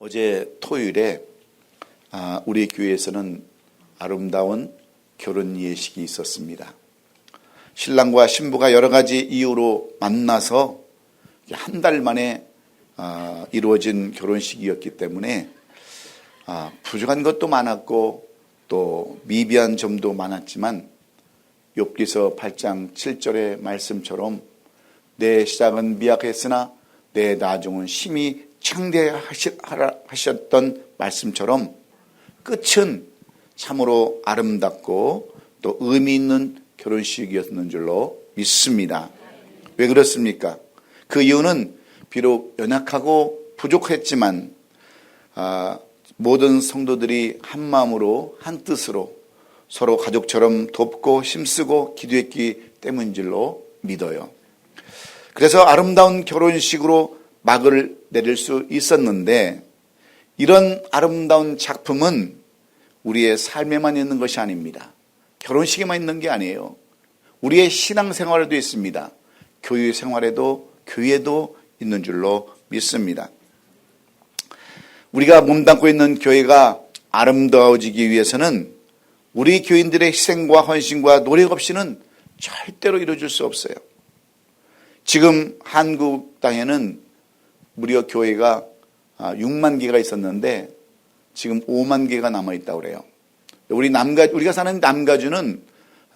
어제 토요일에 우리 교회에서는 아름다운 결혼 예식이 있었습니다. 신랑과 신부가 여러 가지 이유로 만나서 한 달 만에 이루어진 결혼식이었기 때문에 부족한 것도 많았고 또 미비한 점도 많았지만 욥기서 8장 7절의 말씀처럼 내 시작은 미약했으나 내 나중은 심히 창대하셨던 말씀처럼 끝은 참으로 아름답고 또 의미 있는 결혼식이었는 줄로 믿습니다. 왜 그렇습니까? 그 이유는 비록 연약하고 부족했지만 모든 성도들이 한 마음으로 한 뜻으로 서로 가족처럼 돕고 힘쓰고 기도했기 때문인 줄로 믿어요. 그래서 아름다운 결혼식으로 막을 내릴 수 있었는데, 이런 아름다운 작품은 우리의 삶에만 있는 것이 아닙니다. 결혼식에만 있는 게 아니에요. 우리의 신앙생활에도 있습니다. 교회 생활에도 교회도 있는 줄로 믿습니다. 우리가 몸담고 있는 교회가 아름다워지기 위해서는 우리 교인들의 희생과 헌신과 노력 없이는 절대로 이루어질 수 없어요. 지금 한국 땅에는 무려 교회가 6만 개가 있었는데 지금 5만 개가 남아있다고 그래요. 우리가 사는 남가주는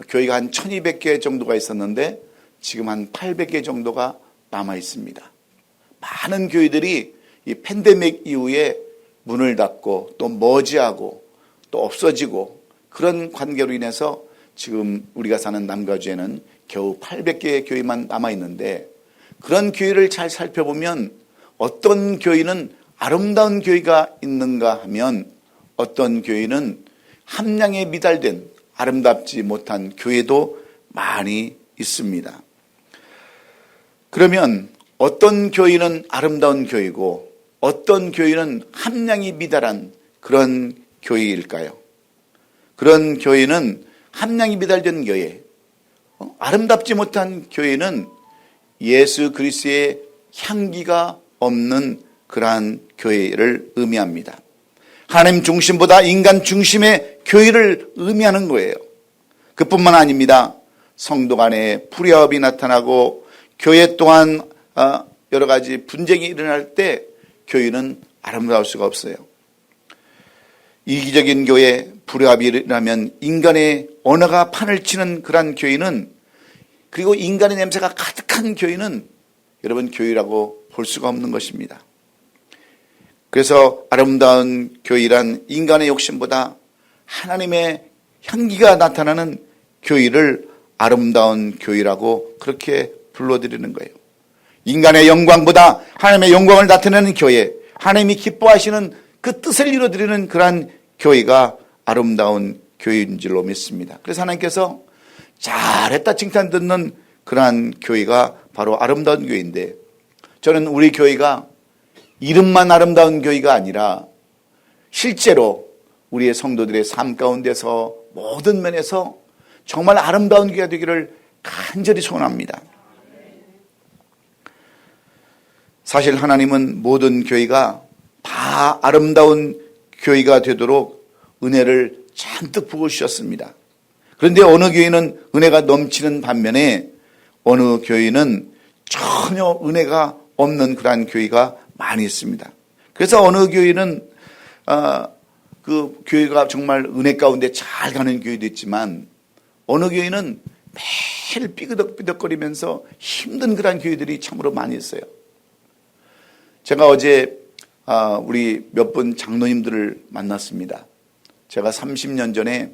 교회가 한 1200개 정도가 있었는데 지금 한 800개 정도가 남아있습니다. 많은 교회들이 이 팬데믹 이후에 문을 닫고 또 머지하고 또 없어지고 그런 관계로 인해서 지금 우리가 사는 남가주에는 겨우 800개의 교회만 남아있는데, 그런 교회를 잘 살펴보면 어떤 교회는 아름다운 교회가 있는가 하면 어떤 교회는 함량에 미달된 아름답지 못한 교회도 많이 있습니다. 그러면 어떤 교회는 아름다운 교회고 어떤 교회는 함량이 미달한 그런 교회일까요? 그런 교회는 함량이 미달된 교회, 아름답지 못한 교회는 예수 그리스도의 향기가 없는 그러한 교회를 의미합니다. 하나님 중심보다 인간 중심의 교회를 의미하는 거예요. 그뿐만 아닙니다. 성도 간에 불협이 나타나고 교회 또한 여러 가지 분쟁이 일어날 때 교회는 아름다울 수가 없어요. 이기적인 교회, 불협이 일어나면 인간의 언어가 판을 치는 그러한 교회는, 그리고 인간의 냄새가 가득한 교회는 여러분 교회라고 볼 수가 없는 것입니다. 그래서 아름다운 교회란 인간의 욕심보다 하나님의 향기가 나타나는 교회를 아름다운 교회라고 그렇게 불러드리는 거예요. 인간의 영광보다 하나님의 영광을 나타내는 교회, 하나님이 기뻐하시는 그 뜻을 이루어드리는 그러한 교회가 아름다운 교회인 줄로 믿습니다. 그래서 하나님께서 잘했다 칭찬 듣는 그러한 교회가 바로 아름다운 교회인데, 저는 우리 교회가 이름만 아름다운 교회가 아니라 실제로 우리의 성도들의 삶 가운데서 모든 면에서 정말 아름다운 교회가 되기를 간절히 소원합니다. 사실 하나님은 모든 교회가 다 아름다운 교회가 되도록 은혜를 잔뜩 부어주셨습니다. 그런데 어느 교회는 은혜가 넘치는 반면에 어느 교회는 전혀 은혜가 없는 그러한 교회가 많이 있습니다. 그래서 어느 교회는 그 교회가 정말 은혜 가운데 잘 가는 교회도 있지만 어느 교회는 매일 삐그덕삐덕거리면서 힘든 그러한 교회들이 참으로 많이 있어요. 제가 어제 우리 몇 분 장로님들을 만났습니다. 제가 30년 전에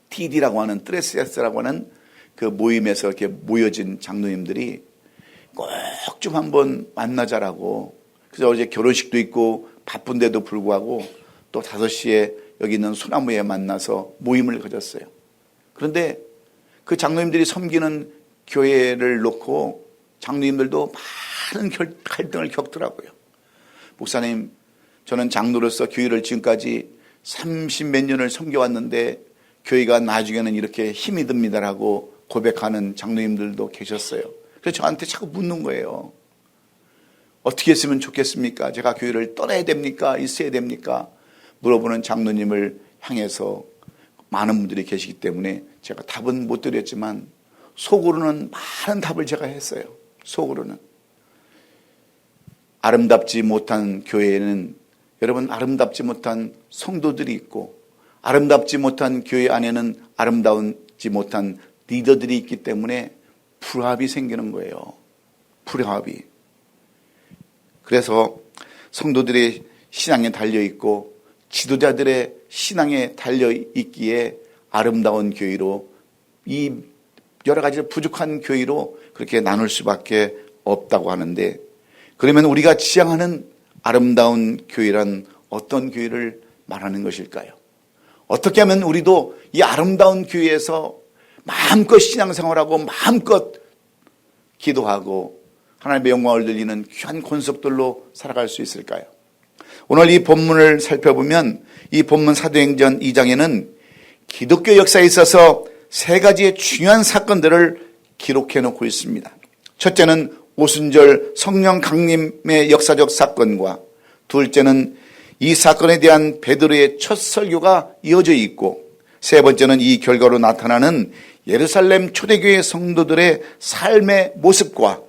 TD라고 하는 트레스라고 하는 그 모임에서 이렇게 모여진 장로님들이 꼭 좀 한번 만나자라고, 그래서 어제 결혼식도 있고 바쁜데도 불구하고 또 5시에 여기 있는 소나무에 만나서 모임을 가졌어요. 그런데 그 장로님들이 섬기는 교회를 놓고 장로님들도 많은 갈등을 겪더라고요. 목사님, 저는 장로로서 교회를 지금까지 30몇 년을 섬겨왔는데 교회가 나중에는 이렇게 힘이 듭니다라고 고백하는 장로님들도 계셨어요. 그래서 저한테 자꾸 묻는 거예요. 어떻게 했으면 좋겠습니까? 제가 교회를 떠나야 됩니까? 있어야 됩니까? 물어보는 장로님을 향해서 많은 분들이 계시기 때문에 제가 답은 못 드렸지만 속으로는 많은 답을 제가 했어요. 속으로는. 아름답지 못한 교회에는 여러분 아름답지 못한 성도들이 있고 아름답지 못한 교회 안에는 아름다운지 못한 리더들이 있기 때문에 불합이 생기는 거예요. 불합이. 그래서 성도들의 신앙에 달려있고 지도자들의 신앙에 달려있기에 아름다운 교회로 이 여러 가지 부족한 교회로 그렇게 나눌 수밖에 없다고 하는데 그러면 우리가 지향하는 아름다운 교회란 어떤 교회를 말하는 것일까요? 어떻게 하면 우리도 이 아름다운 교회에서 마음껏 신앙생활하고 마음껏 기도하고 하나님의 영광을 들리는 귀한 권속들로 살아갈 수 있을까요? 오늘 이 본문을 살펴보면 이 본문 사도행전 2장에는 기독교 역사에 있어서 세 가지의 중요한 사건들을 기록해 놓고 있습니다. 첫째는 오순절 성령 강림의 역사적 사건과 둘째는 이 사건에 대한 베드로의 첫 설교가 이어져 있고 세 번째는 이 결과로 나타나는 예루살렘 초대교회 성도들의 삶의 모습과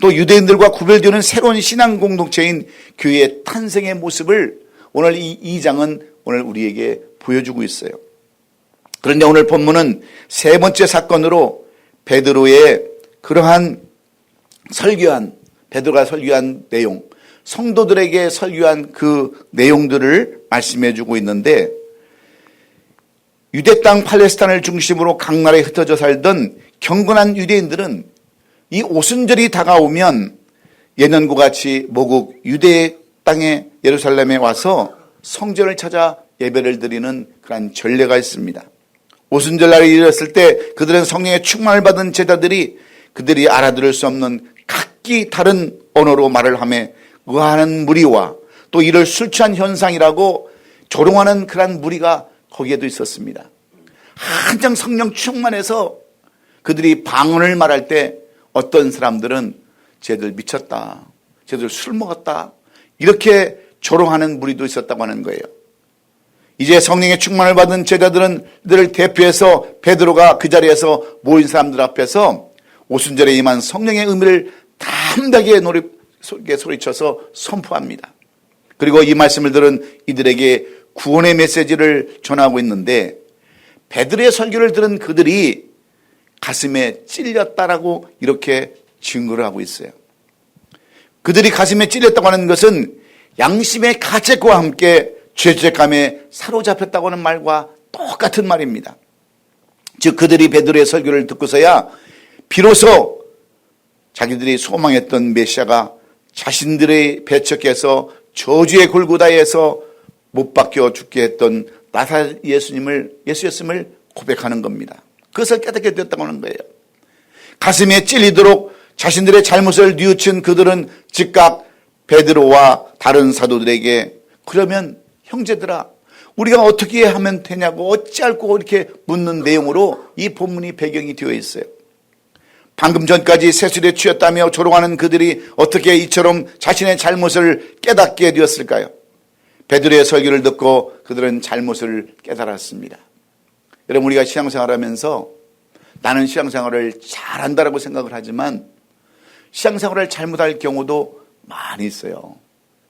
또 유대인들과 구별되는 새로운 신앙 공동체인 교회의 탄생의 모습을 오늘 이 2장은 오늘 우리에게 보여주고 있어요. 그런데 오늘 본문은 세 번째 사건으로 베드로의 그러한 베드로가 설교한 내용, 성도들에게 설교한 그 내용들을 말씀해 주고 있는데 유대 땅 팔레스타인을 중심으로 각 나라에 흩어져 살던 경건한 유대인들은 이 오순절이 다가오면 예년과 같이 모국 유대 땅의 예루살렘에 와서 성전을 찾아 예배를 드리는 그런 전례가 있습니다. 오순절날이 이르렀을 때 그들은 성령의 충만을 받은 제자들이 그들이 알아들을 수 없는 각기 다른 언어로 말을 하며 의하는 무리와 또 이를 술 취한 현상이라고 조롱하는 그런 무리가 거기에도 있었습니다. 한창 성령 충만해서 그들이 방언을 말할 때 어떤 사람들은 쟤들 미쳤다, 쟤들 술 먹었다 이렇게 조롱하는 무리도 있었다고 하는 거예요. 이제 성령의 충만을 받은 제자들을 대표해서 베드로가 그 자리에서 모인 사람들 앞에서 오순절에 임한 성령의 의미를 담대하게 소리쳐서 선포합니다. 그리고 이 말씀을 들은 이들에게 구원의 메시지를 전하고 있는데 베드로의 설교를 들은 그들이 가슴에 찔렸다라고 이렇게 증거를 하고 있어요. 그들이 가슴에 찔렸다고 하는 것은 양심의 가책과 함께 죄책감에 사로잡혔다고 하는 말과 똑같은 말입니다. 즉 그들이 베드로의 설교를 듣고서야 비로소 자기들이 소망했던 메시아가 자신들의 배척해서 저주의 골고다에서 못 박혀 죽게 했던 나사렛 예수였음을 고백하는 겁니다. 그것을 깨닫게 되었다고 하는 거예요. 가슴에 찔리도록 자신들의 잘못을 뉘우친 그들은 즉각 베드로와 다른 사도들에게 그러면 형제들아 우리가 어떻게 하면 되냐고 어찌할꼬 이렇게 묻는 내용으로 이 본문이 배경이 되어 있어요. 방금 전까지 세술에 취했다며 조롱하는 그들이 어떻게 이처럼 자신의 잘못을 깨닫게 되었을까요? 베드로의 설교를 듣고 그들은 잘못을 깨달았습니다. 여러분 우리가 신앙생활하면서 나는 신앙생활을 잘한다라고 생각을 하지만 신앙생활을 잘못할 경우도 많이 있어요.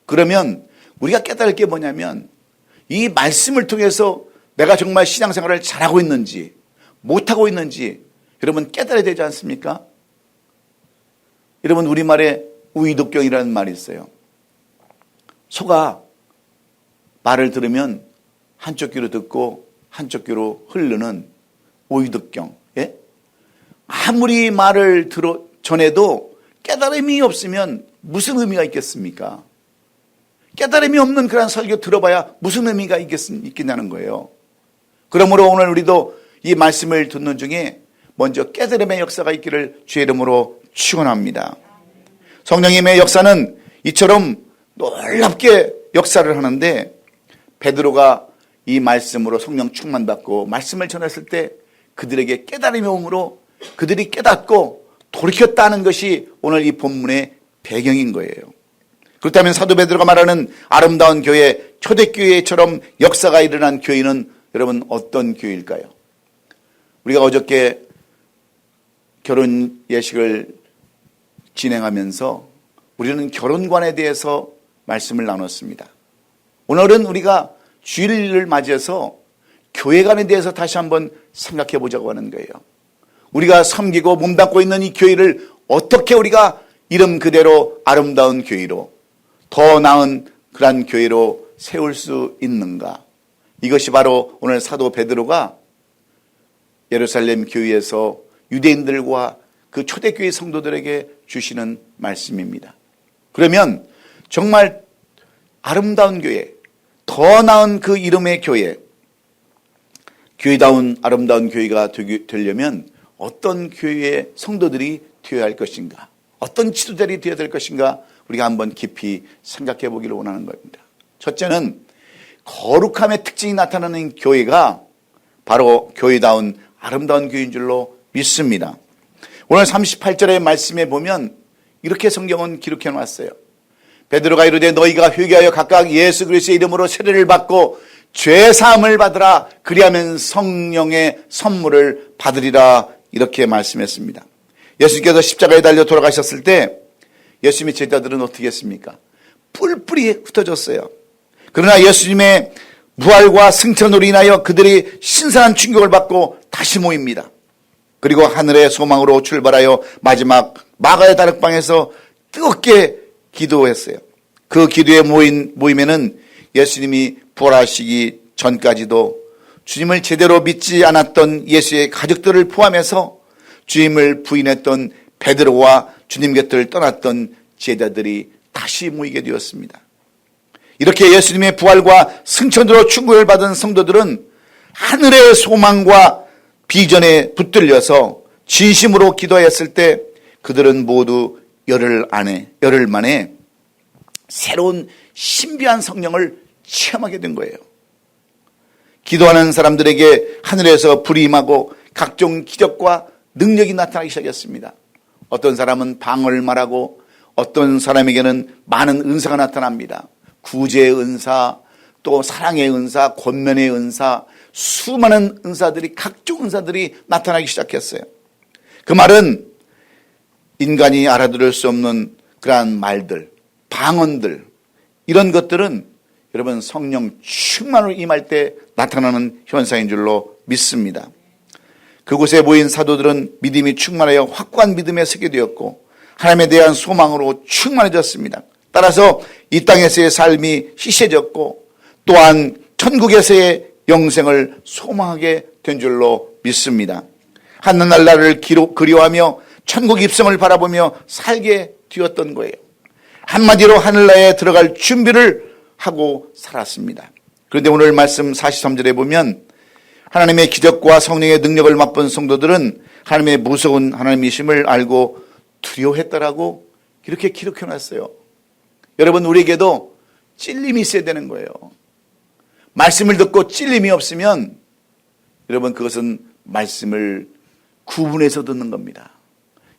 그러면 우리가 깨달을 게 뭐냐면 이 말씀을 통해서 내가 정말 신앙생활을 잘하고 있는지 못하고 있는지 여러분 깨달아야 되지 않습니까? 여러분 우리말에 우이독경이라는 말이 있어요. 소가 말을 들으면 한쪽 귀로 듣고 한쪽 귀로 흐르는 오이독경. 예? 아무리 말을 전해도 깨달음이 없으면 무슨 의미가 있겠습니까? 깨달음이 없는 그런 설교 들어봐야 무슨 의미가 있겠냐는 거예요. 그러므로 오늘 우리도 이 말씀을 듣는 중에 먼저 깨달음의 역사가 있기를 주의 이름으로 축원합니다. 성령님의 역사는 이처럼 놀랍게 역사를 하는데 베드로가 이 말씀으로 성령 충만받고 말씀을 전했을 때 그들에게 깨달음이 오므로 그들이 깨닫고 돌이켰다는 것이 오늘 이 본문의 배경인 거예요. 그렇다면 사도 베드로가 말하는 아름다운 교회, 초대교회처럼 역사가 일어난 교회는 여러분 어떤 교회일까요? 우리가 어저께 결혼 예식을 진행하면서 우리는 결혼관에 대해서 말씀을 나눴습니다. 오늘은 우리가 주일을 맞이해서 교회관에 대해서 다시 한번 생각해 보자고 하는 거예요. 우리가 섬기고 몸담고 있는 이 교회를 어떻게 우리가 이름 그대로 아름다운 교회로, 더 나은 그런 교회로 세울 수 있는가? 이것이 바로 오늘 사도 베드로가 예루살렘 교회에서 유대인들과 그 초대교회 성도들에게 주시는 말씀입니다. 그러면 정말 아름다운 교회, 더 나은 그 이름의 교회, 교회다운 아름다운 교회가 되려면 어떤 교회의 성도들이 되어야 할 것인가, 어떤 지도자들이 되어야 될 것인가, 우리가 한번 깊이 생각해 보기를 원하는 겁니다. 첫째는 거룩함의 특징이 나타나는 교회가 바로 교회다운 아름다운 교회인 줄로 믿습니다. 오늘 38절의 말씀에 보면 이렇게 성경은 기록해 놨어요. 베드로가 이르되 너희가 회개하여 각각 예수 그리스도의 이름으로 세례를 받고 죄 사함을 받으라, 그리하면 성령의 선물을 받으리라, 이렇게 말씀했습니다. 예수님께서 십자가에 달려 돌아가셨을 때 예수님의 제자들은 어떻게 했습니까? 뿔뿔이 흩어졌어요. 그러나 예수님의 부활과 승천으로 인하여 그들이 신선한 충격을 받고 다시 모입니다. 그리고 하늘의 소망으로 출발하여 마지막 마가의 다락방에서 뜨겁게 기도했어요. 그 기도에 모임에는 예수님이 부활하시기 전까지도 주님을 제대로 믿지 않았던 예수의 가족들을 포함해서 주님을 부인했던 베드로와 주님 곁을 떠났던 제자들이 다시 모이게 되었습니다. 이렇게 예수님의 부활과 승천으로 충고를 받은 성도들은 하늘의 소망과 비전에 붙들려서 진심으로 기도했을 때 그들은 모두 열흘 만에 새로운 신비한 성령을 체험하게 된 거예요. 기도하는 사람들에게 하늘에서 불이 임하고 각종 기적과 능력이 나타나기 시작했습니다. 어떤 사람은 방언을 말하고 어떤 사람에게는 많은 은사가 나타납니다. 구제의 은사, 또 사랑의 은사, 권면의 은사, 수많은 은사들이, 각종 은사들이 나타나기 시작했어요. 그 말은 인간이 알아들을 수 없는 그러한 말들, 방언들, 이런 것들은 여러분 성령 충만으로 임할 때 나타나는 현상인 줄로 믿습니다. 그곳에 모인 사도들은 믿음이 충만하여 확고한 믿음에 서게 되었고 하나님에 대한 소망으로 충만해졌습니다. 따라서 이 땅에서의 삶이 희세졌고 또한 천국에서의 영생을 소망하게 된 줄로 믿습니다. 하늘나라를 그리워하며 천국 입성을 바라보며 살게 되었던 거예요. 한마디로 하늘나라에 들어갈 준비를 하고 살았습니다. 그런데 오늘 말씀 43절에 보면 하나님의 기적과 성령의 능력을 맛본 성도들은 하나님의 무서운 하나님이심을 알고 두려워했다라고 이렇게 기록해 놨어요. 여러분, 우리에게도 찔림이 있어야 되는 거예요. 말씀을 듣고 찔림이 없으면 여러분 그것은 말씀을 구분해서 듣는 겁니다.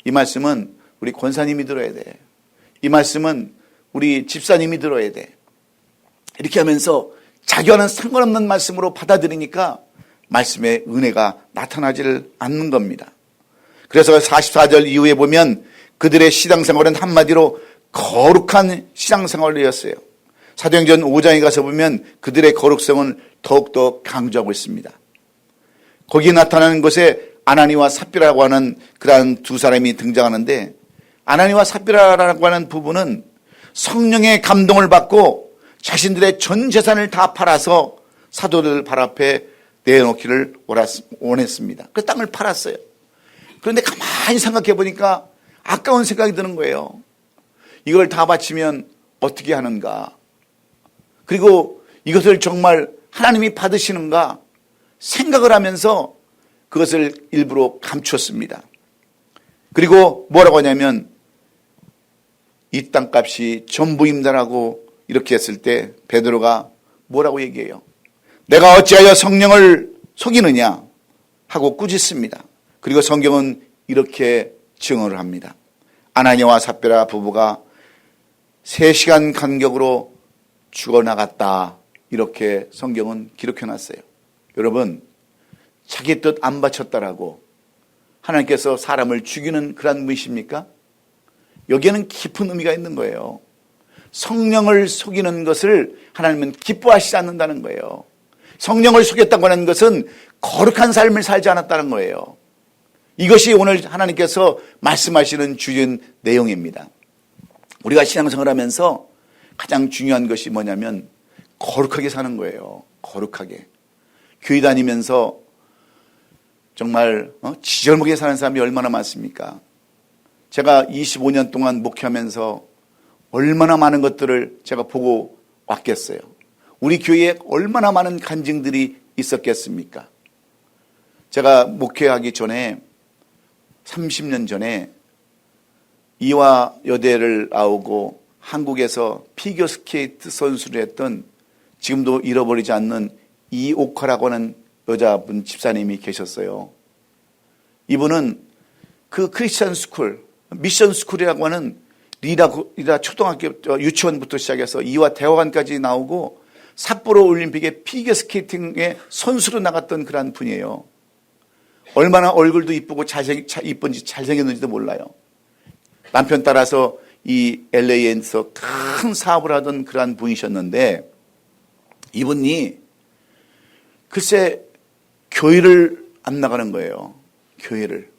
이 말씀은 우리 권사님이 들어야 돼. 이 말씀은 우리 집사님이 들어야 돼. 이렇게 하면서 자기와는 상관없는 말씀으로 받아들이니까 말씀의 은혜가 나타나지를 않는 겁니다. 그래서 44절 이후에 보면 그들의 신앙생활은 한마디로 거룩한 신앙생활이었어요. 사도행전 5장에 가서 보면 그들의 거룩성을 더욱더 강조하고 있습니다. 거기에 나타나는 것에 아나니와 삽비라라고 하는 그러한 두 사람이 등장하는데, 아나니와 삽비라라고 하는 부부는 성령의 감동을 받고 자신들의 전 재산을 다 팔아서 사도들 발 앞에 내놓기를 원했습니다. 그 땅을 팔았어요. 그런데 가만히 생각해 보니까 아까운 생각이 드는 거예요. 이걸 다 바치면 어떻게 하는가? 그리고 이것을 정말 하나님이 받으시는가 생각을 하면서 그것을 일부러 감췄습니다. 그리고 뭐라고 하냐면 이 땅값이 전부입니다라고 이렇게 했을 때 베드로가 뭐라고 얘기해요? 내가 어찌하여 성령을 속이느냐 하고 꾸짖습니다. 그리고 성경은 이렇게 증언을 합니다. 아나니와 삽비라 부부가 3시간 간격으로 죽어나갔다. 이렇게 성경은 기록해놨어요. 여러분, 자기 뜻 안 바쳤다라고 하나님께서 사람을 죽이는 그런 분이십니까? 여기에는 깊은 의미가 있는 거예요. 성령을 속이는 것을 하나님은 기뻐하시지 않는다는 거예요. 성령을 속였다고 하는 것은 거룩한 삶을 살지 않았다는 거예요. 이것이 오늘 하나님께서 말씀하시는 주된 내용입니다. 우리가 신앙생활을 하면서 가장 중요한 것이 뭐냐면 거룩하게 사는 거예요. 거룩하게. 교회 다니면서 정말 지절목에 사는 사람이 얼마나 많습니까? 제가 25년 동안 목회하면서 얼마나 많은 것들을 제가 보고 왔겠어요. 우리 교회에 얼마나 많은 간증들이 있었겠습니까? 제가 목회하기 전에 30년 전에 이화 여대를 나오고 한국에서 피겨스케이트 선수를 했던 지금도 잃어버리지 않는 이옥화라고 하는 여자분 집사님이 계셨어요. 이분은 그 크리스천 스쿨, 미션 스쿨이라고 하는 리다 초등학교 유치원부터 시작해서 이화 대학원까지 나오고 삿포로 올림픽에 피겨스케이팅의 선수로 나갔던 그런 분이에요. 얼마나 얼굴도 이쁘고 이쁜지 잘생겼는지도 몰라요. 남편 따라서 이 LA에서 큰 사업을 하던 그러한 분이셨는데 이분이 글쎄 교회를 안 나가는 거예요. 교회를.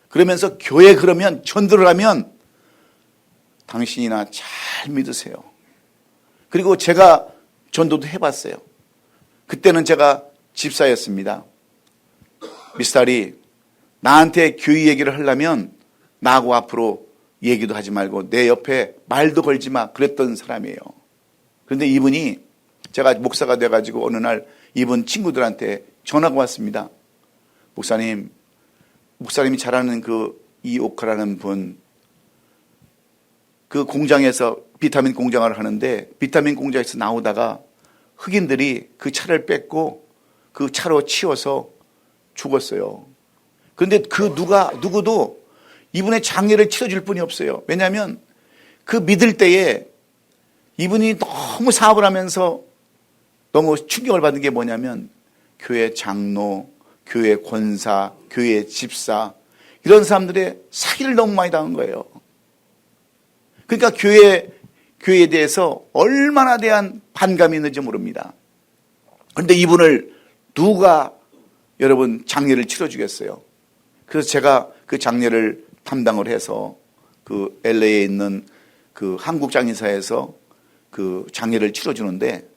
그러면서 교회 그러면 전도를 하면 당신이나 잘 믿으세요. 그리고 제가 전도도 해봤어요. 그때는 제가 집사였습니다. 미스터리, 나한테 교회 얘기를 하려면 나하고 앞으로 얘기도 하지 말고 내 옆에 말도 걸지 마. 그랬던 사람이에요. 그런데 이분이 제가 목사가 돼가지고 어느 날 이분 친구들한테 전화가 왔습니다. 목사님이 잘 아는 그 이오카라는 분, 그 공장에서 비타민 공장을 하는데 비타민 공장에서 나오다가 흑인들이 그 차를 뺏고 그 차로 치워서 죽었어요. 그런데 그 누구도 이분의 장례를 치러줄 분이 없어요. 왜냐하면 그 믿을 때에 이분이 너무 사업을 하면서 너무 충격을 받은 게 뭐냐면 교회 장로, 교회 권사, 교회 집사 이런 사람들의 사기를 너무 많이 당한 거예요. 그러니까 교회에 대해서 얼마나 대한 반감이 있는지 모릅니다. 그런데 이분을 누가 여러분 장례를 치러주겠어요. 그래서 제가 그 장례를 담당을 해서 그 LA에 있는 그 한국장의사에서 그 장례를 치러주는데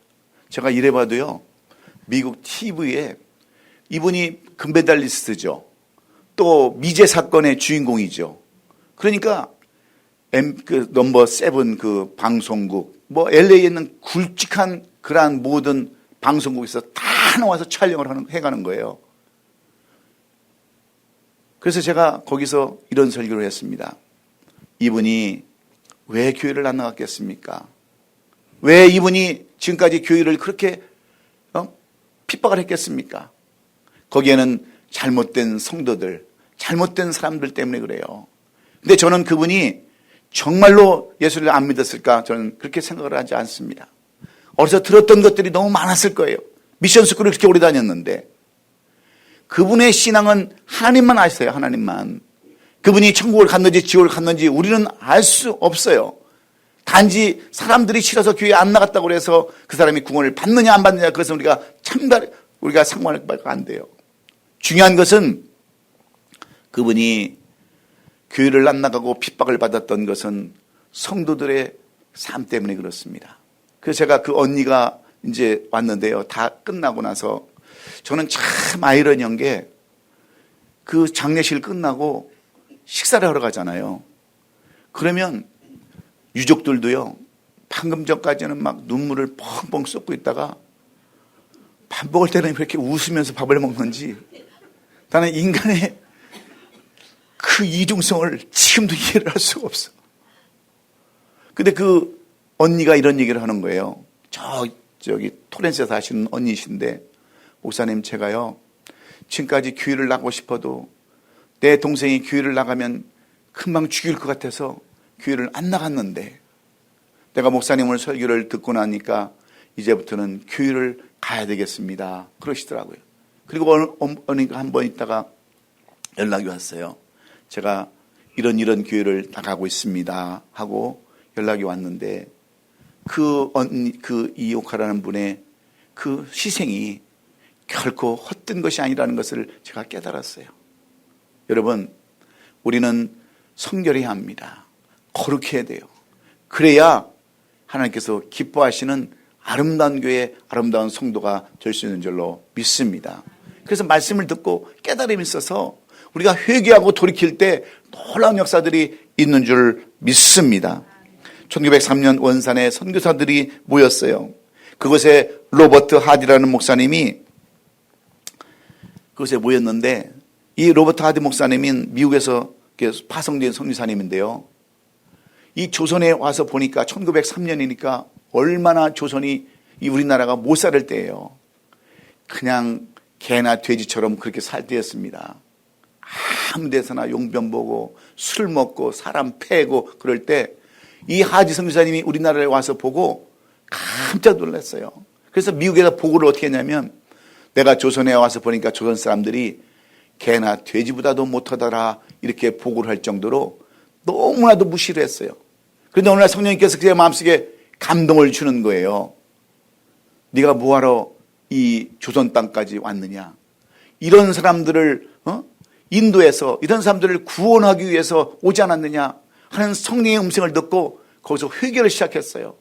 제가 이래봐도요, 미국 TV에 이분이 금메달리스트죠. 또 미제 사건의 주인공이죠. 그러니까 그 넘버 7 그 방송국, 뭐 LA에 있는 굵직한 그러한 모든 방송국에서 다 나와서 촬영을 해가는 거예요. 그래서 제가 거기서 이런 설교를 했습니다. 이분이 왜 교회를 안 나갔겠습니까? 왜 이분이 지금까지 교회를 그렇게 핍박을 했겠습니까? 거기에는 잘못된 성도들, 잘못된 사람들 때문에 그래요. 근데 저는 그분이 정말로 예수를 안 믿었을까? 저는 그렇게 생각을 하지 않습니다. 어디서 들었던 것들이 너무 많았을 거예요. 미션 스쿨을 그렇게 오래 다녔는데 그분의 신앙은 하나님만 아세요. 하나님만. 그분이 천국을 갔는지 지옥을 갔는지 우리는 알 수 없어요. 단지 사람들이 싫어서 교회 안 나갔다고 해서 그 사람이 구원을 받느냐 안 받느냐 그것은 우리가 상관할 바가 안 돼요. 중요한 것은 그분이 교회를 안 나가고 핍박을 받았던 것은 성도들의 삶 때문에 그렇습니다. 그래서 제가 그 언니가 이제 왔는데요. 다 끝나고 나서 저는 참 아이러니한 게 그 장례식 끝나고 식사를 하러 가잖아요. 그러면 유족들도요, 방금 전까지는 막 눈물을 펑펑 쏟고 있다가 밥 먹을 때는 왜 이렇게 웃으면서 밥을 먹는지 나는 인간의 그 이중성을 지금도 이해를 할 수가 없어. 근데 그 언니가 이런 얘기를 하는 거예요. 저기 토렌스에 사시는 언니이신데, 목사님 제가요 지금까지 교회를 나가고 싶어도 내 동생이 교회를 나가면 금방 죽일 것 같아서 교회를 안 나갔는데 내가 목사님을 설교를 듣고 나니까 이제부터는 교회를 가야 되겠습니다. 그러시더라고요. 그리고 어느 한 번 있다가 연락이 왔어요. 제가 이런 교회를 나가고 있습니다 하고 연락이 왔는데 그 이옥하라는 분의 그 희생이 결코 헛된 것이 아니라는 것을 제가 깨달았어요. 여러분, 우리는 성결해야 합니다. 거룩해야 돼요. 그래야 하나님께서 기뻐하시는 아름다운 교회, 아름다운 성도가 될 수 있는 줄로 믿습니다. 그래서 말씀을 듣고 깨달음이 있어서 우리가 회개하고 돌이킬 때 놀라운 역사들이 있는 줄 믿습니다. 1903년 원산에 선교사들이 모였어요. 그곳에 로버트 하디라는 목사님이 그곳에 모였는데, 이 로버트 하디 목사님은 미국에서 파송된 선교사님인데요. 이 조선에 와서 보니까 1903년이니까 얼마나 조선이 이 우리나라가 못 살 때예요. 그냥 개나 돼지처럼 그렇게 살 때였습니다. 아무 데서나 용변 보고 술 먹고 사람 패고 그럴 때 이 하디 선교사님이 우리나라에 와서 보고 깜짝 놀랐어요. 그래서 미국에서 보고를 어떻게 했냐면, 내가 조선에 와서 보니까 조선 사람들이 개나 돼지보다도 못하더라 이렇게 보고를 할 정도로 너무나도 무시를 했어요. 그런데 오늘날 성령님께서 그의 마음속에 감동을 주는 거예요. 네가 뭐하러 이 조선 땅까지 왔느냐, 이런 사람들을 인도해서 이런 사람들을 구원하기 위해서 오지 않았느냐 하는 성령의 음성을 듣고 거기서 회개를 시작했어요.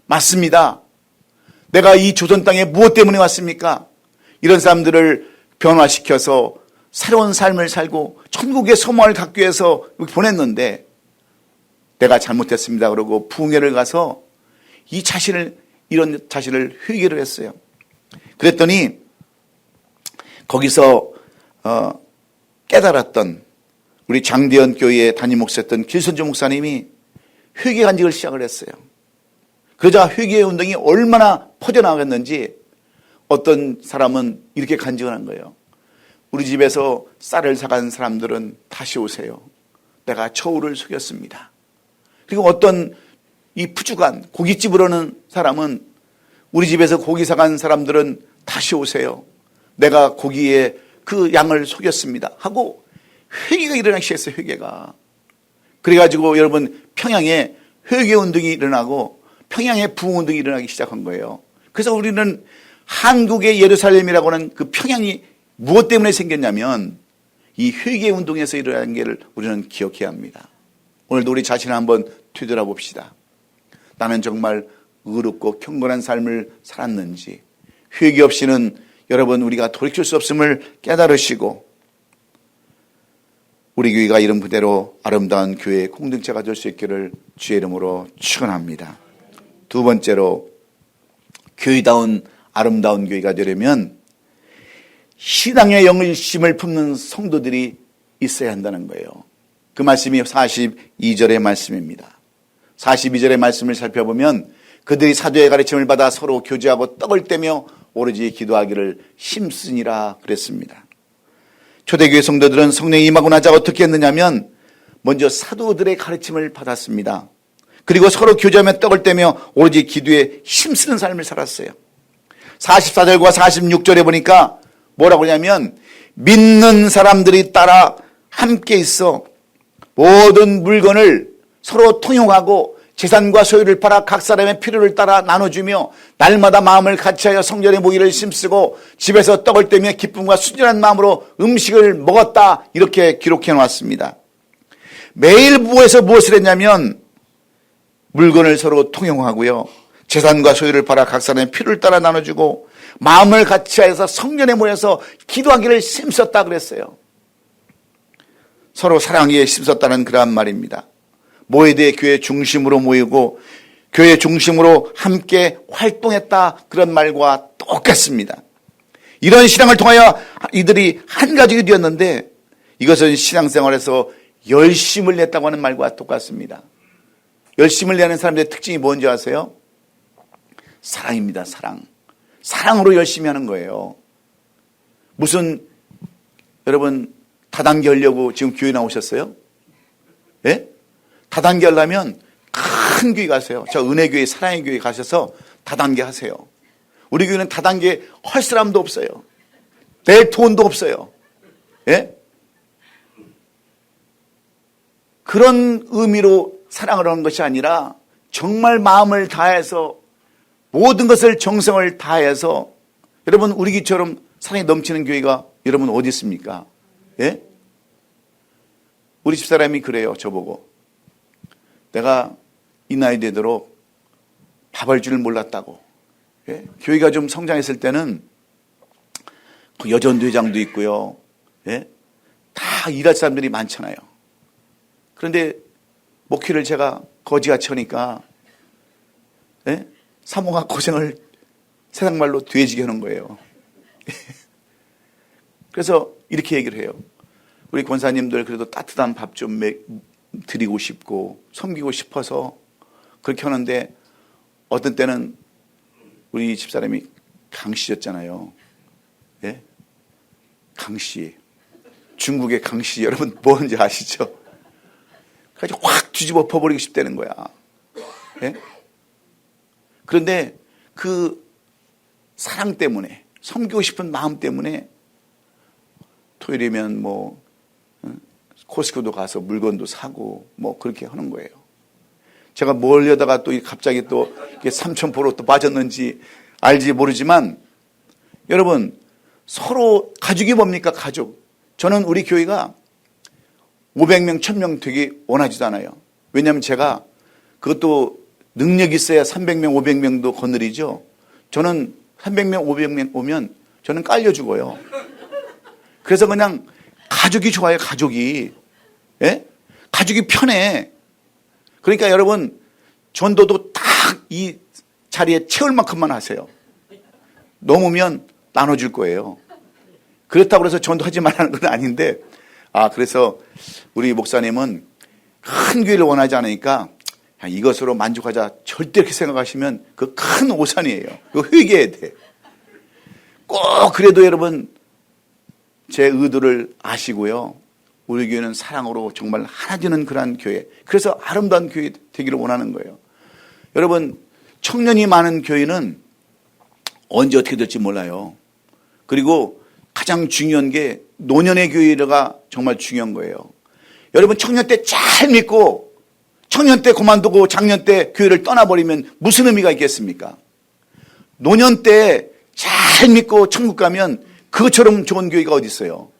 맞습니다. 내가 이 조선 땅에 무엇 때문에 왔습니까? 이런 사람들을 변화시켜서 새로운 삶을 살고 천국의 소망을 갖기 위해서 보냈는데 내가 잘못했습니다 그러고 부흥회를 가서 이런 자신을 회개를 했어요. 그랬더니 거기서 깨달았던 우리 장대현 교회에 담임 목사였던 길선주 목사님이 회개 간직을 시작을 했어요. 그러자 회개 운동이 얼마나 퍼져나갔는지 어떤 사람은 이렇게 간직을 한 거예요. 우리 집에서 쌀을 사간 사람들은 다시 오세요. 내가 저울을 속였습니다. 그리고 어떤 이 푸주간 고깃집으로는 사람은 우리 집에서 고기 사간 사람들은 다시 오세요. 내가 고기에 그 양을 속였습니다 하고 회개가 일어나기 시작했어요. 회개가. 그래가지고 여러분, 평양에 회개운동이 일어나고 평양에 부흥운동이 일어나기 시작한 거예요. 그래서 우리는 한국의 예루살렘이라고 하는 그 평양이 무엇 때문에 생겼냐면 이 회개운동에서 일어난 것을 우리는 기억해야 합니다. 오늘도 우리 자신을 한번 되돌아봅시다. 나는 정말 의롭고 경건한 삶을 살았는지, 회개 없이는 여러분 우리가 돌이킬 수 없음을 깨달으시고 우리 교회가 이런 그대로 아름다운 교회의 공동체가 될 수 있기를 주의 이름으로 축원합니다. 두 번째로, 교회다운 아름다운 교회가 되려면 신앙의 영심을 품는 성도들이 있어야 한다는 거예요. 그 말씀이 42절의 말씀입니다. 42절의 말씀을 살펴보면 그들이 사도의 가르침을 받아 서로 교제하고 떡을 떼며 오로지 기도하기를 힘쓰니라 그랬습니다. 초대교회 성도들은 성령이 임하고 나자 어떻게 했느냐면 먼저 사도들의 가르침을 받았습니다. 그리고 서로 교제하며 떡을 떼며 오로지 기도에 힘쓰는 삶을 살았어요. 44절과 46절에 보니까 뭐라고 하냐면, 믿는 사람들이 따라 함께 있어 모든 물건을 서로 통용하고 재산과 소유를 팔아 각 사람의 필요를 따라 나눠주며 날마다 마음을 같이하여 성전에 모이를 힘쓰고 집에서 떡을 떼며 기쁨과 순전한 마음으로 음식을 먹었다, 이렇게 기록해 놓았습니다. 매일 모여서 무엇을 했냐면 물건을 서로 통용하고요, 재산과 소유를 팔아 각 사람의 필요를 따라 나눠주고 마음을 같이하여서 성전에 모여서 기도하기를 힘썼다 그랬어요. 서로 사랑하기에 힘썼다는 그러한 말입니다. 모여대 교회 중심으로 모이고 교회 중심으로 함께 활동했다, 그런 말과 똑같습니다. 이런 신앙을 통하여 이들이 한 가족이 되었는데 이것은 신앙생활에서 열심을 냈다고 하는 말과 똑같습니다. 열심을 내는 사람들의 특징이 뭔지 아세요? 사랑입니다. 사랑으로 열심히 하는 거예요. 무슨, 여러분 다단계 하려고 지금 교회 나오셨어요? 예? 다단계 하려면 큰 교회 가세요. 저 은혜교회, 사랑의 교회 가셔서 다단계 하세요. 우리 교회는 다단계 할 사람도 없어요. 낼 돈도 없어요. 예? 그런 의미로 사랑을 하는 것이 아니라 정말 마음을 다해서 모든 것을 정성을 다해서 여러분 우리 교회처럼 사랑이 넘치는 교회가 여러분 어디 있습니까? 예? 우리 집사람이 그래요. 저보고 내가 이 나이 되도록 밥할 줄 몰랐다고. 예? 교회가 좀 성장했을 때는 그 여전대장도 있고요. 예? 다 일할 사람들이 많잖아요. 그런데 목회를 제가 거지같이 하니까 예? 사모가 고생을 세상 말로 돼지게 하는 거예요. 그래서 이렇게 얘기를 해요. 우리 권사님들 그래도 따뜻한 밥 좀 드리고 싶고 섬기고 싶어서 그렇게 하는데 어떤 때는 우리 집사람이 강씨였잖아요. 예? 강씨. 중국의 강씨 여러분 뭔지 아시죠? 그래서 확 뒤집어 엎어버리고 싶다는 거야. 예? 그런데 그 사랑 때문에 섬기고 싶은 마음 때문에 토요일이면 뭐 코스코도 가서 물건도 사고 뭐 그렇게 하는 거예요. 제가 뭘 하다가 또 갑자기 또 삼천포로 또 빠졌는지 알지 모르지만 여러분 서로 가족이 뭡니까? 가족. 저는 우리 교회가 500명, 1000명 되게 원하지도 않아요. 왜냐하면 제가 그것도 능력이 있어야 300명, 500명도 거느리죠. 저는 300명, 500명 오면 저는 깔려 죽어요. 그래서 그냥 가족이 좋아요, 가족이. 예? 가족이 편해. 그러니까 여러분, 전도도 딱 이 자리에 채울 만큼만 하세요. 넘으면 나눠줄 거예요. 그렇다고 해서 전도하지 말라는 건 아닌데, 그래서 우리 목사님은 큰 교회를 원하지 않으니까 이것으로 만족하자. 절대 그렇게 생각하시면 그 큰 오산이에요. 그거 회개해야 돼. 꼭 그래도 여러분, 제 의도를 아시고요. 우리 교회는 사랑으로 정말 하나 되는 그러한 교회. 그래서 아름다운 교회 되기를 원하는 거예요. 여러분, 청년이 많은 교회는 언제 어떻게 될지 몰라요. 그리고 가장 중요한 게 노년의 교회가 정말 중요한 거예요. 여러분, 청년 때 잘 믿고 청년 때 그만두고 작년 때 교회를 떠나버리면 무슨 의미가 있겠습니까? 노년 때 잘 믿고 천국 가면 그것처럼 좋은 교회가 어디 있어요?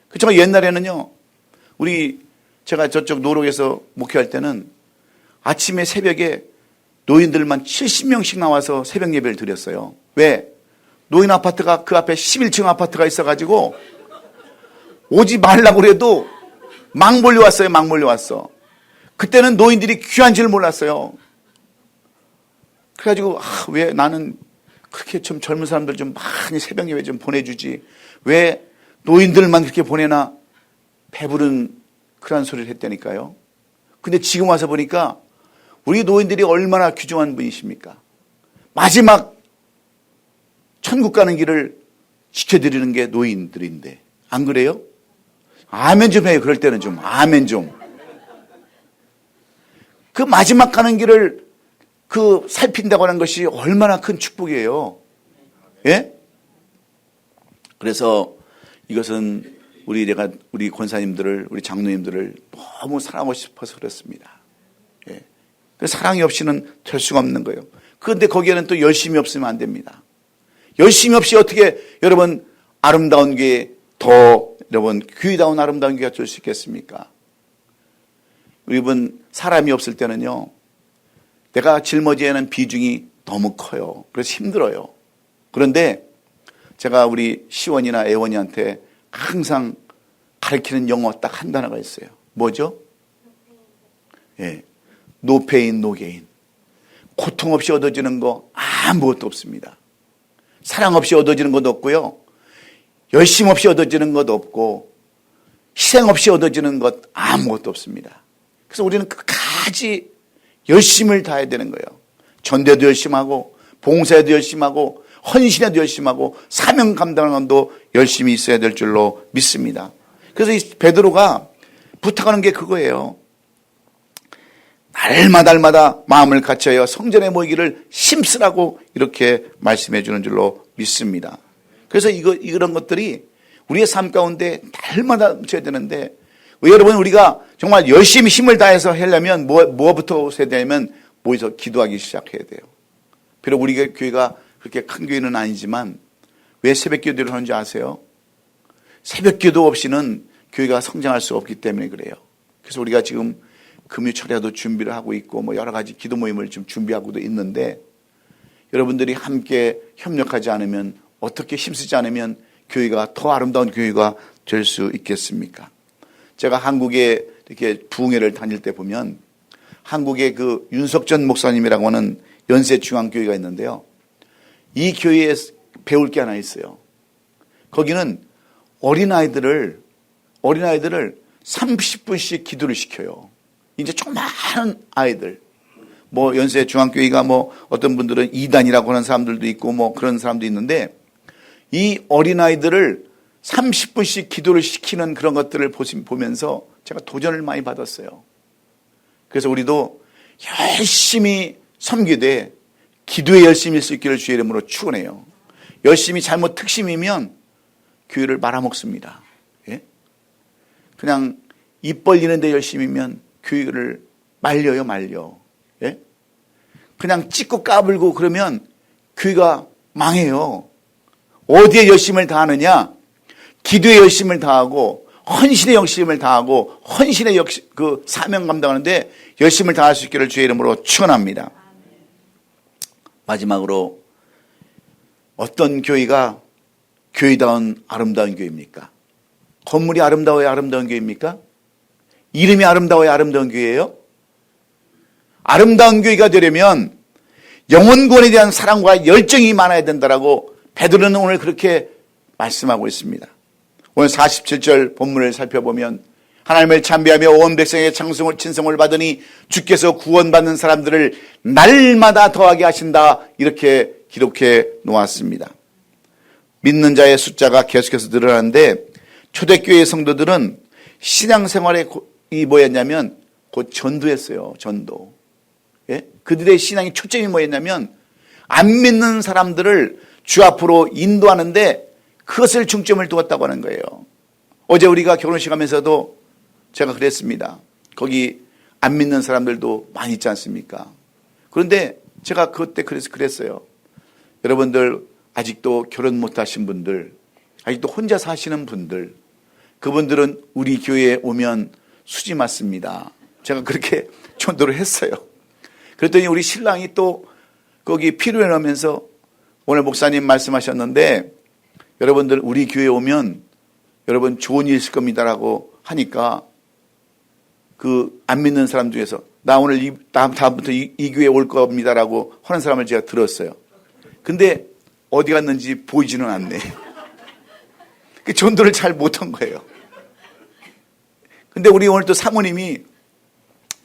그렇지만 옛날에는요, 제가 저쪽 노록에서 목회할 때는 아침에 새벽에 노인들만 70명씩 나와서 새벽 예배를 드렸어요. 왜? 노인 아파트가 그 앞에 11층 아파트가 있어가지고 오지 말라고 그래도 막 몰려왔어요. 막 몰려왔어. 그때는 노인들이 귀한 줄 몰랐어요. 그래가지고 왜 나는 그렇게 좀 젊은 사람들 좀 많이 새벽 예배 좀 보내주지. 왜 노인들만 그렇게 보내나 배부른 그런 소리를 했다니까요. 근데 지금 와서 보니까 우리 노인들이 얼마나 귀중한 분이십니까? 마지막 천국 가는 길을 지켜드리는 게 노인들인데 안 그래요? 아멘 좀 해요. 그럴 때는 좀 아멘 좀. 그 마지막 가는 길을 살핀다고 하는 것이 얼마나 큰 축복이에요. 예? 그래서 이것은 우리 권사님들을, 우리 장로님들을 너무 사랑하고 싶어서 그렇습니다. 예. 그 사랑이 없이는 될 수가 없는 거예요. 그런데 거기에는 또 열심이 없으면 안 됩니다. 열심이 없이 어떻게 여러분 아름다운 교회 여러분 귀다운 아름다운 교회가 될 수 있겠습니까? 여러분 사람이 없을 때는요, 내가 짊어져야 하는 비중이 너무 커요. 그래서 힘들어요. 그런데 제가 우리 시원이나 애원이한테 항상 가르치는 영어 딱 한 단어가 있어요. 뭐죠? 예, no pain, no gain. 고통 없이 얻어지는 거 아무것도 없습니다. 사랑 없이 얻어지는 것도 없고요. 열심 없이 얻어지는 것도 없고 희생 없이 얻어지는 것 아무것도 없습니다. 그래서 우리는 끝까지 열심을 다해야 되는 거예요. 전대도 열심하고 봉사에도 열심하고 헌신에도 열심하고 사명 감당도 열심히 있어야 될 줄로 믿습니다. 그래서 이 베드로가 부탁하는 게 그거예요. 달마다 마음을 같여여 성전에 모이기를 힘쓰라고 이렇게 말씀해 주는 줄로 믿습니다. 그래서 이런 것들이 우리의 삶 가운데 날마다 묻혀야 되는데, 왜 여러분 우리가 정말 열심히 힘을 다해서 하려면 뭐부터 해야 되냐면 모여서 기도하기 시작해야 돼요. 비록 우리 교회가 그렇게 큰 교회는 아니지만 왜 새벽 기도를 하는지 아세요? 새벽 기도 없이는 교회가 성장할 수 없기 때문에 그래요. 그래서 우리가 지금 금요철에도 준비를 하고 있고 여러 가지 기도 모임을 좀 준비하고도 있는데, 여러분들이 함께 협력하지 않으면, 어떻게 힘쓰지 않으면 교회가 더 아름다운 교회가 될 수 있겠습니까? 제가 한국에 이렇게 부흥회를 다닐 때 보면 한국에 그 윤석전 목사님이라고 하는 연세중앙교회가 있는데요. 이 교회에 배울 게 하나 있어요. 거기는 어린아이들을 30분씩 기도를 시켜요. 이제 조그마한 아이들. 연세중앙교회가 어떤 분들은 2단이라고 하는 사람들도 있고 그런 사람도 있는데, 이 어린아이들을 30분씩 기도를 시키는 그런 것들을 보면서 제가 도전을 많이 받았어요. 그래서 우리도 열심히 섬기되 기도에 열심히 할 수 있기를 주의 이름으로 축원해요. 열심히 잘못 특심이면 교회를 말아먹습니다. 예? 그냥 입 벌리는데 열심히면 교회를 말려. 예? 그냥 찍고 까불고 그러면 교회가 망해요. 어디에 열심을 다하느냐? 기도에 열심을 다하고 헌신의 열심을 다하고 헌신의 그 사명 감당하는데 열심을 다할 수 있기를 주의 이름으로 축원합니다. 마지막으로, 어떤 교회가 교회다운 아름다운 교회입니까? 건물이 아름다워야 아름다운 교회입니까? 이름이 아름다워야 아름다운 교회예요? 아름다운 교회가 되려면 영혼구원에 대한 사랑과 열정이 많아야 된다라고 베드로는 오늘 그렇게 말씀하고 있습니다. 오늘 47절 본문을 살펴보면, 하나님을 찬미하며 온 백성에게 친성을 받으니 주께서 구원받는 사람들을 날마다 더하게 하신다, 이렇게 기록해 놓았습니다. 믿는 자의 숫자가 계속해서 늘어나는데, 초대교회 성도들은 신앙생활에 뭐였냐면 곧 전도했어요. 전도. 예? 그들의 신앙의 초점이 뭐였냐면 안 믿는 사람들을 주 앞으로 인도하는데 그것을 중점을 두었다고 하는 거예요. 어제 우리가 결혼식 하면서도 제가 그랬습니다. 거기 안 믿는 사람들도 많이 있지 않습니까? 그런데 제가 그때 그랬어요. 여러분들, 아직도 결혼 못하신 분들, 아직도 혼자 사시는 분들, 그분들은 우리 교회에 오면 수지 맞습니다. 제가 그렇게 전도를 했어요. 그랬더니 우리 신랑이 또 거기 필요해 하면서 오늘 목사님 말씀하셨는데, 여러분들 우리 교회에 오면 여러분 좋은 일 있을 겁니다라고 하니까, 그 안 믿는 사람 중에서 나 오늘 다음부터 이 교회에 올 겁니다라고 하는 사람을 제가 들었어요. 근데 어디 갔는지 보이지는 않네. 그 전도를 잘 못한 거예요. 근데 우리 오늘 또 사모님이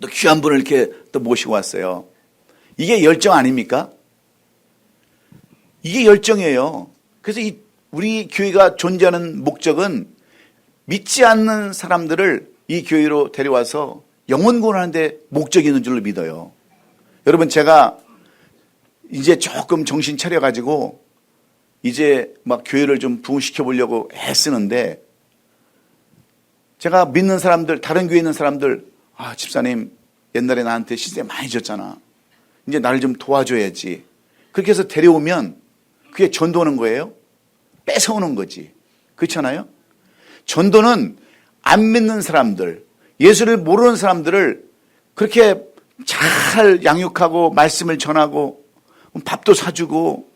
또 귀한 분을 이렇게 또 모시고 왔어요. 이게 열정 아닙니까? 이게 열정이에요. 그래서 우리 교회가 존재하는 목적은 믿지 않는 사람들을 이 교회로 데려와서 영혼 구원하는데 목적이 있는 줄로 믿어요. 여러분, 제가 이제 조금 정신 차려가지고 이제 막 교회를 좀 부흥시켜 보려고 애쓰는데, 제가 믿는 사람들, 다른 교회에 있는 사람들, 집사님 옛날에 나한테 시세 많이 줬잖아. 이제 나를 좀 도와줘야지. 그렇게 해서 데려오면 그게 전도하는 거예요? 뺏어오는 거지. 그렇잖아요? 전도는 안 믿는 사람들, 예수를 모르는 사람들을 그렇게 잘 양육하고 말씀을 전하고 밥도 사주고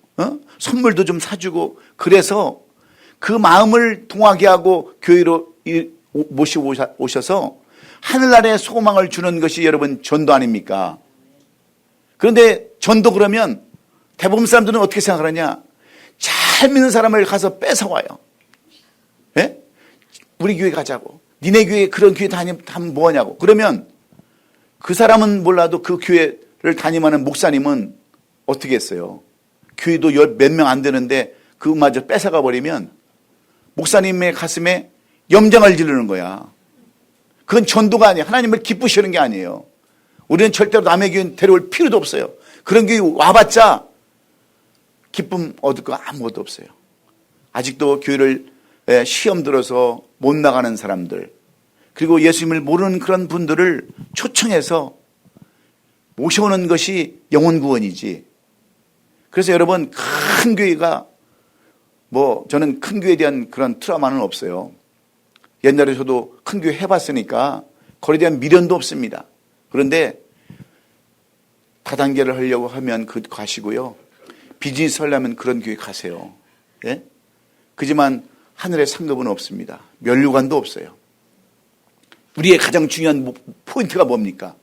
선물도 좀 사주고, 그래서 그 마음을 통하게 하고 교회로 모시고 오셔서 하늘나라의 소망을 주는 것이 여러분 전도 아닙니까? 그런데 전도 그러면 대부분 사람들은 어떻게 생각하느냐? 잘 믿는 사람을 가서 뺏어와요. 예? 우리 교회 가자고. 니네 교회 그런 교회 다니면 뭐하냐고. 그러면 그 사람은 몰라도 그 교회를 담임하는 목사님은 어떻게 했어요? 교회도 몇 명 안 되는데 그마저 뺏어가 버리면 목사님의 가슴에 염장을 지르는 거야. 그건 전도가 아니에요. 하나님을 기쁘시는 게 아니에요. 우리는 절대로 남의 교회 데려올 필요도 없어요. 그런 교회 와봤자 기쁨 얻을 거 아무것도 없어요. 아직도 교회를 시험 들어서 못 나가는 사람들, 그리고 예수님을 모르는 그런 분들을 초청해서 모셔오는 것이 영혼 구원이지. 그래서 여러분, 큰 교회가 저는 큰 교회에 대한 그런 트라우마는 없어요. 옛날에 저도 큰 교회 해봤으니까 거기에 대한 미련도 없습니다. 그런데 다단계를 하려고 하면 가시고요. 비즈니스 하려면 그런 교회 가세요. 예? 그지만 하늘에 상급은 없습니다. 면류관도 없어요. 우리의 가장 중요한 포인트가 뭡니까?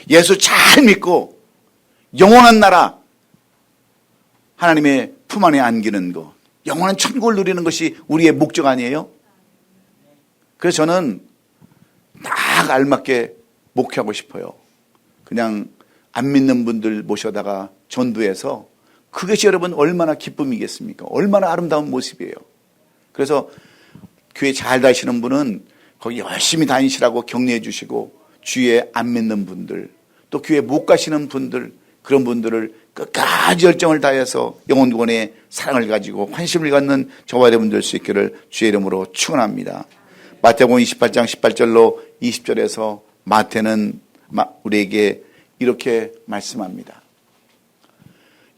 예수 잘 믿고 영원한 나라, 하나님의 품 안에 안기는 것, 영원한 천국을 누리는 것이 우리의 목적 아니에요? 그래서 저는 딱 알맞게 목회하고 싶어요. 그냥 안 믿는 분들 모셔다가 전도해서 그것이 여러분 얼마나 기쁨이겠습니까? 얼마나 아름다운 모습이에요. 그래서 교회 잘 다니시는 분은 거기 열심히 다니시라고 격려해 주시고, 주위에 안 믿는 분들, 또 교회 못 가시는 분들, 그런 분들을 끝까지 열정을 다해서 영혼 구원의 사랑을 가지고 관심을 갖는 저와 여러분 될 수 있기를 주의 이름으로 축원합니다. 마태복음 28장 18절로 20절에서 마태는 우리에게 이렇게 말씀합니다.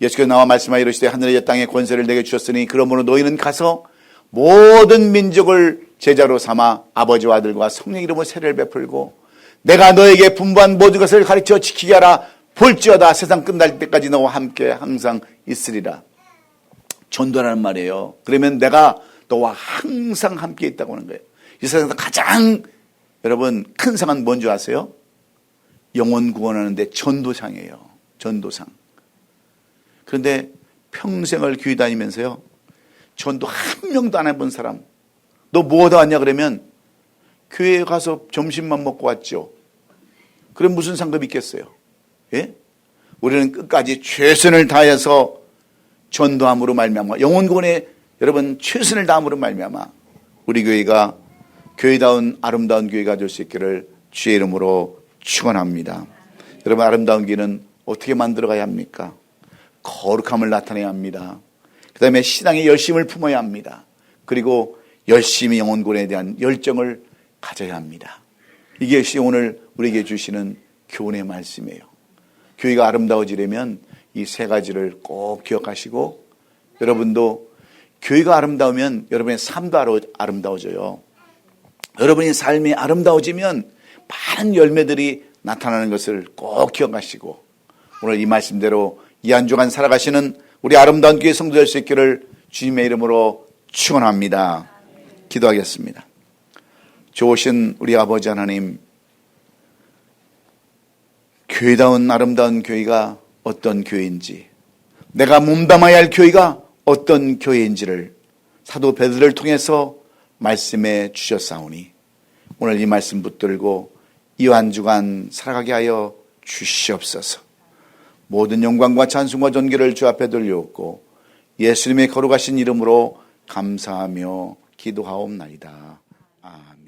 예수께서 나와 말씀하여 이르시되 하늘의 땅의 권세를 내게 주셨으니 그러므로 너희는 가서 모든 민족을 제자로 삼아 아버지와 아들과 성령 이름으로 세례를 베풀고 내가 너에게 분부한 모든 것을 가르쳐 지키게 하라. 볼지어다 세상 끝날 때까지 너와 함께 항상 있으리라. 전도라는 말이에요. 그러면 내가 너와 항상 함께 있다고 하는 거예요. 이 세상에서 가장 여러분 큰 상은 뭔지 아세요? 영혼 구원하는데 전도상이에요. 전도상. 그런데 평생을 교회 다니면서요, 전도 한 명도 안 해본 사람, 너 뭐 하다 왔냐 그러면 교회에 가서 점심만 먹고 왔죠. 그럼 무슨 상급이 있겠어요? 예? 우리는 끝까지 최선을 다해서 전도함으로 말미암아, 영혼 구원에 여러분 최선을 다함으로 말미암아 우리 교회가 교회다운 아름다운 교회가 될 수 있기를 주의 이름으로 축원합니다. 여러분, 아름다운 교회는 어떻게 만들어가야 합니까? 거룩함을 나타내야 합니다. 그 다음에 신앙의 열심을 품어야 합니다. 그리고 열심히 영혼 구원에 대한 열정을 가져야 합니다. 이것이 오늘 우리에게 주시는 교훈의 말씀이에요. 교회가 아름다워지려면 이 세 가지를 꼭 기억하시고, 여러분도 교회가 아름다우면 여러분의 삶도 아름다워져요. 여러분의 삶이 아름다워지면 많은 열매들이 나타나는 것을 꼭 기억하시고, 오늘 이 말씀대로 이 한 주간 살아가시는 우리 아름다운 교회 성도 될 수 있기를 주님의 이름으로 축원합니다. 기도하겠습니다. 좋으신 우리 아버지 하나님, 교회다운 아름다운 교회가 어떤 교회인지, 내가 몸담아야 할 교회가 어떤 교회인지를 사도 베드로를 통해서 말씀해 주셨사오니 오늘 이 말씀 붙들고 이 한 주간 살아가게 하여 주시옵소서. 모든 영광과 찬송과 존귀를 주 앞에 돌려옵고 예수님의 거룩하신 이름으로 감사하며 기도하옵나이다. 아멘.